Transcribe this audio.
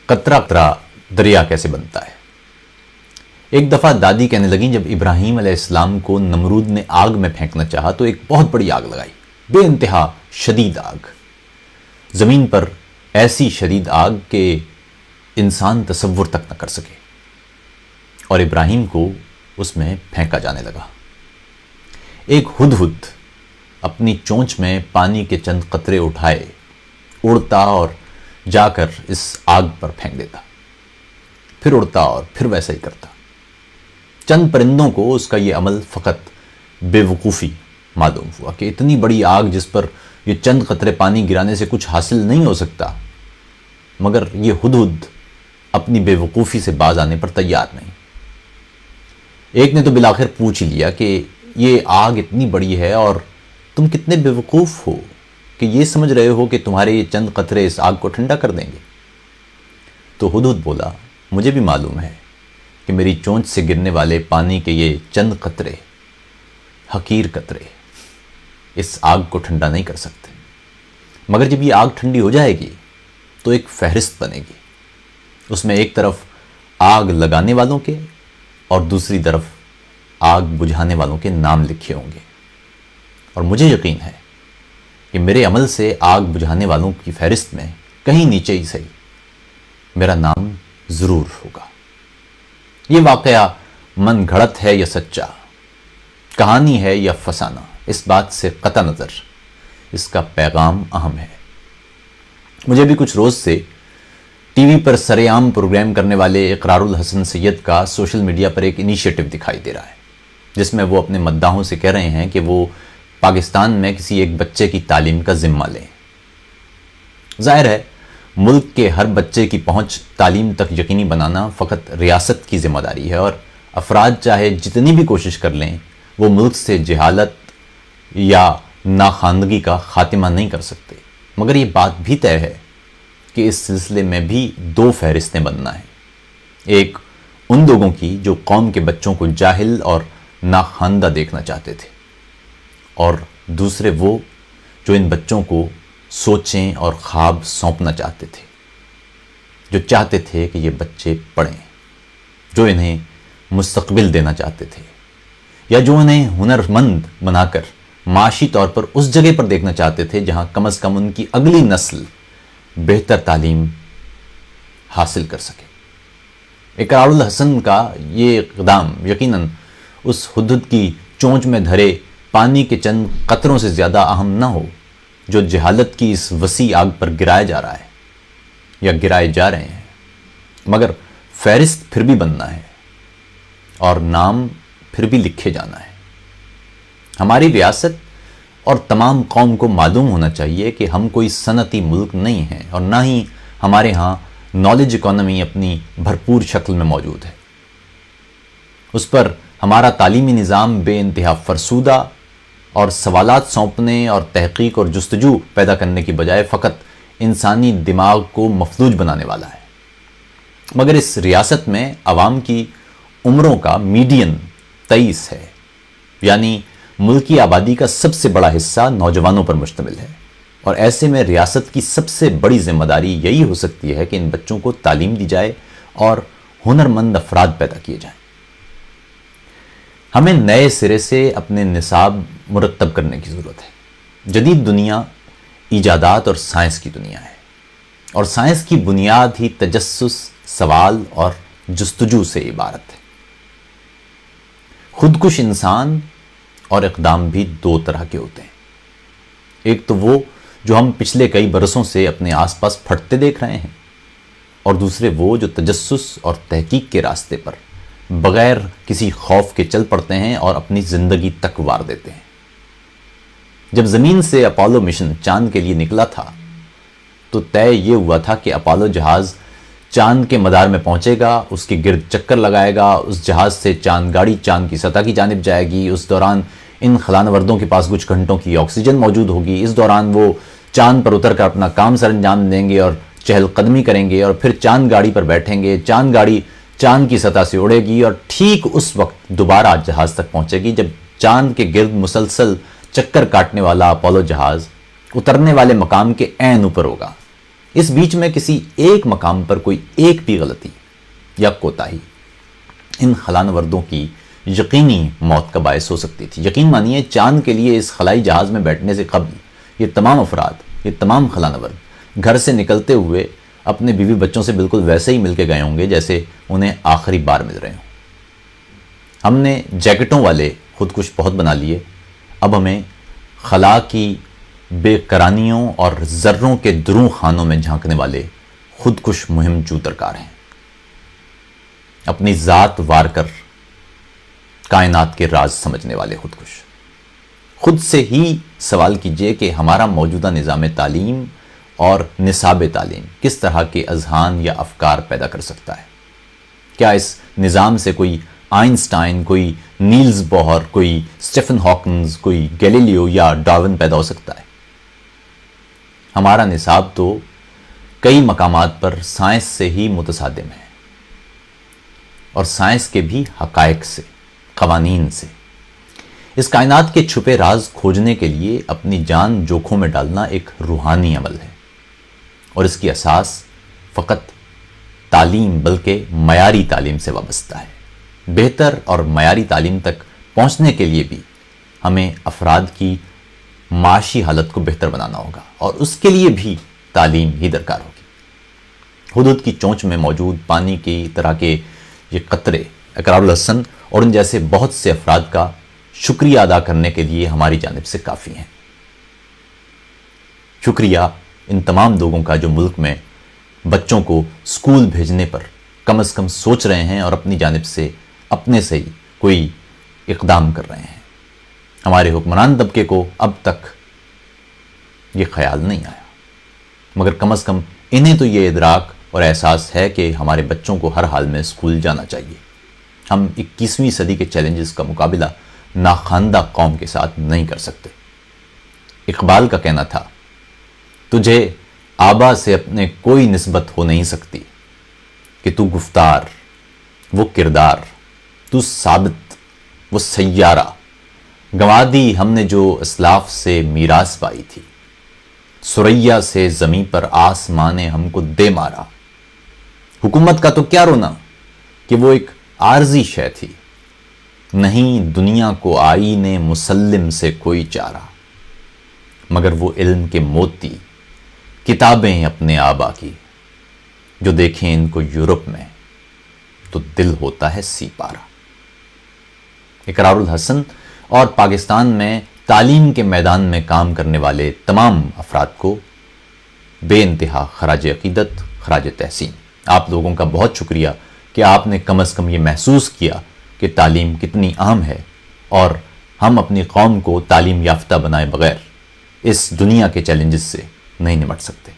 قطرہ قطرہ دریا کیسے بنتا ہے۔ ایک دفعہ دادی کہنے لگیں جب ابراہیم علیہ السلام کو نمرود نے آگ میں پھینکنا چاہا تو ایک بہت بڑی آگ لگائی، بے انتہا شدید آگ، زمین پر ایسی شدید آگ کہ انسان تصور تک نہ کر سکے، اور ابراہیم کو اس میں پھینکا جانے لگا۔ ایک ہدہد اپنی چونچ میں پانی کے چند قطرے اٹھائے اڑتا اور جا کر اس آگ پر پھینک دیتا، پھر اڑتا اور پھر ویسا ہی کرتا۔ چند پرندوں کو اس کا یہ عمل فقط بے وقوفی معلوم ہوا کہ اتنی بڑی آگ جس پر یہ چند قطرے پانی گرانے سے کچھ حاصل نہیں ہو سکتا، مگر یہ ہدہد اپنی بے وقوفی سے باز آنے پر تیار نہیں۔ ایک نے تو بالآخر پوچھ ہی لیا کہ یہ آگ اتنی بڑی ہے اور تم کتنے بے وقوف ہو کہ یہ سمجھ رہے ہو کہ تمہارے یہ چند قطرے اس آگ کو ٹھنڈا کر دیں گے۔ تو ہدہد بولا، مجھے بھی معلوم ہے کہ میری چونچ سے گرنے والے پانی کے یہ چند قطرے، حقیر قطرے، اس آگ کو ٹھنڈا نہیں کر سکتے، مگر جب یہ آگ ٹھنڈی ہو جائے گی تو ایک فہرست بنے گی، اس میں ایک طرف آگ لگانے والوں کے اور دوسری طرف آگ بجھانے والوں کے نام لکھے ہوں گے، اور مجھے یقین ہے کہ میرے عمل سے آگ بجھانے والوں کی فہرست میں کہیں نیچے ہی صحیح میرا نام ضرور ہوگا۔ یہ واقعہ من گھڑت ہے یا سچا، کہانی ہے یا فسانہ، اس بات سے قطع نظر اس کا پیغام اہم ہے۔ مجھے بھی کچھ روز سے ٹی وی پر سر عام پروگرام کرنے والے اقرار الحسن سید کا سوشل میڈیا پر ایک انیشیٹو دکھائی دے رہا ہے، جس میں وہ اپنے مداحوں سے کہہ رہے ہیں کہ وہ پاکستان میں کسی ایک بچے کی تعلیم کا ذمہ لیں۔ ظاہر ہے ملک کے ہر بچے کی پہنچ تعلیم تک یقینی بنانا فقط ریاست کی ذمہ داری ہے، اور افراد چاہے جتنی بھی کوشش کر لیں وہ ملک سے جہالت یا ناخواندگی کا خاتمہ نہیں کر سکتے، مگر یہ بات بھی طے ہے کہ اس سلسلے میں بھی دو فہرستیں بننا ہیں، ایک ان لوگوں کی جو قوم کے بچوں کو جاہل اور ناخواندہ دیکھنا چاہتے تھے، اور دوسرے وہ جو ان بچوں کو سوچیں اور خواب سونپنا چاہتے تھے، جو چاہتے تھے کہ یہ بچے پڑھیں، جو انہیں مستقبل دینا چاہتے تھے، یا جو انہیں ہنرمند بنا کر معاشی طور پر اس جگہ پر دیکھنا چاہتے تھے جہاں کم از کم ان کی اگلی نسل بہتر تعلیم حاصل کر سکے۔ اقرار الحسن کا یہ اقدام یقیناً اس ہدہد کی چونچ میں دھرے پانی کے چند قطروں سے زیادہ اہم نہ ہو جو جہالت کی اس وسیع آگ پر گرایا جا رہا ہے یا گرائے جا رہے ہیں، مگر فہرست پھر بھی بننا ہے اور نام پھر بھی لکھے جانا ہے۔ ہماری ریاست اور تمام قوم کو معلوم ہونا چاہیے کہ ہم کوئی صنعتی ملک نہیں ہیں، اور نہ ہی ہمارے ہاں نالج اکانومی اپنی بھرپور شکل میں موجود ہے۔ اس پر ہمارا تعلیمی نظام بے انتہا فرسودہ اور سوالات سونپنے اور تحقیق اور جستجو پیدا کرنے کی بجائے فقط انسانی دماغ کو مفلوج بنانے والا ہے۔ مگر اس ریاست میں عوام کی عمروں کا میڈین 23 ہے، یعنی ملکی آبادی کا سب سے بڑا حصہ نوجوانوں پر مشتمل ہے، اور ایسے میں ریاست کی سب سے بڑی ذمہ داری یہی ہو سکتی ہے کہ ان بچوں کو تعلیم دی جائے اور ہنرمند افراد پیدا کیے جائیں۔ ہمیں نئے سرے سے اپنے نصاب مرتب کرنے کی ضرورت ہے۔ جدید دنیا ایجادات اور سائنس کی دنیا ہے، اور سائنس کی بنیاد ہی تجسس، سوال اور جستجو سے عبارت ہے۔ خودکش انسان اور اقدام بھی دو طرح کے ہوتے ہیں، ایک تو وہ جو ہم پچھلے کئی برسوں سے اپنے آس پاس پھٹتے دیکھ رہے ہیں، اور دوسرے وہ جو تجسس اور تحقیق کے راستے پر بغیر کسی خوف کے چل پڑتے ہیں اور اپنی زندگی تک وار دیتے ہیں۔ جب زمین سے اپولو مشن چاند کے لیے نکلا تھا تو طے یہ ہوا تھا کہ اپولو جہاز چاند کے مدار میں پہنچے گا، اس کے گرد چکر لگائے گا، اس جہاز سے چاند گاڑی چاند کی سطح کی جانب جائے گی، اس دوران ان خلانوردوں کے پاس کچھ گھنٹوں کی آکسیجن موجود ہوگی، اس دوران وہ چاند پر اتر کر اپنا کام سر انجام دیں گے اور چہل قدمی کریں گے، اور پھر چاند گاڑی پر بیٹھیں گے، چاند گاڑی چاند کی سطح سے اڑے گی، اور ٹھیک اس وقت دوبارہ جہاز تک پہنچے گی جب چاند کے گرد مسلسل چکر کاٹنے والا اپولو جہاز اترنے والے مقام کے عین اوپر ہوگا۔ اس بیچ میں کسی ایک مقام پر کوئی ایک بھی غلطی یا کوتاہی ان خلانوردوں کی یقینی موت کا باعث ہو سکتی تھی۔ یقین مانیے چاند کے لیے اس خلائی جہاز میں بیٹھنے سے قبل یہ تمام افراد، یہ تمام خلانورد گھر سے نکلتے ہوئے اپنے بیوی بچوں سے بالکل ویسے ہی مل کے گئے ہوں گے جیسے انہیں آخری بار مل رہے ہوں۔ ہم نے جیکٹوں والے خودکش بہت بنا لیے، اب ہمیں خلا کی بے کرانیوں اور ذروں کے دروں خانوں میں جھانکنے والے خودکش مہم جو درکار ہیں۔ اپنی ذات وار کر کائنات کے راز سمجھنے والے خودکش۔ خود سے ہی سوال کیجئے کہ ہمارا موجودہ نظام تعلیم اور نصاب تعلیم کس طرح کے اذہان یا افکار پیدا کر سکتا ہے؟ کیا اس نظام سے کوئی آئنسٹائن، کوئی نیلز بوہر، کوئی سٹیفن ہاکنز، کوئی گیلیلیو یا ڈارون پیدا ہو سکتا ہے؟ ہمارا نصاب تو کئی مقامات پر سائنس سے ہی متصادم ہے، اور سائنس کے بھی حقائق سے، قوانین سے۔ اس کائنات کے چھپے راز کھوجنے کے لیے اپنی جان جوکھوں میں ڈالنا ایک روحانی عمل ہے، اور اس کی اساس فقط تعلیم بلکہ معیاری تعلیم سے وابستہ ہے۔ بہتر اور معیاری تعلیم تک پہنچنے کے لیے بھی ہمیں افراد کی معاشی حالت کو بہتر بنانا ہوگا، اور اس کے لیے بھی تعلیم ہی درکار ہوگی۔ حدود کی چونچ میں موجود پانی کی طرح کے یہ قطرے اقرار الحسن اور ان جیسے بہت سے افراد کا شکریہ ادا کرنے کے لیے ہماری جانب سے کافی ہیں۔ شکریہ ان تمام لوگوں کا جو ملک میں بچوں کو اسکول بھیجنے پر کم از کم سوچ رہے ہیں اور اپنی جانب سے اپنے سے ہی کوئی اقدام کر رہے ہیں۔ ہمارے حکمران طبقے کو اب تک یہ خیال نہیں آیا، مگر کم از کم انہیں تو یہ ادراک اور احساس ہے کہ ہمارے بچوں کو ہر حال میں اسکول جانا چاہیے۔ ہم 21ویں صدی کے چیلنجز کا مقابلہ ناخواندہ قوم کے ساتھ نہیں کر سکتے۔ اقبال کا کہنا تھا، تجھے آبا سے اپنے کوئی نسبت ہو نہیں سکتی کہ تو گفتار، وہ کردار، تو ثابت، وہ سیارہ، گنوا دی ہم نے جو اسلاف سے میراث پائی تھی، سریا سے زمیں پر آسمان نے ہم کو دے مارا۔ حکومت کا تو کیا رونا کہ وہ ایک عارضی شے تھی، نہیں دنیا کو آئین مسلم سے کوئی چارہ، مگر وہ علم کے موتی کتابیں اپنے آبا کی، جو دیکھیں ان کو یورپ میں تو دل ہوتا ہے سی پارا۔ اقرار الحسن اور پاکستان میں تعلیم کے میدان میں کام کرنے والے تمام افراد کو بے انتہا خراج عقیدت، خراج تحسین۔ آپ لوگوں کا بہت شکریہ کہ آپ نے کم از کم یہ محسوس کیا کہ تعلیم کتنی اہم ہے، اور ہم اپنی قوم کو تعلیم یافتہ بنائے بغیر اس دنیا کے چیلنجز سے نہیں نمٹ سکتے۔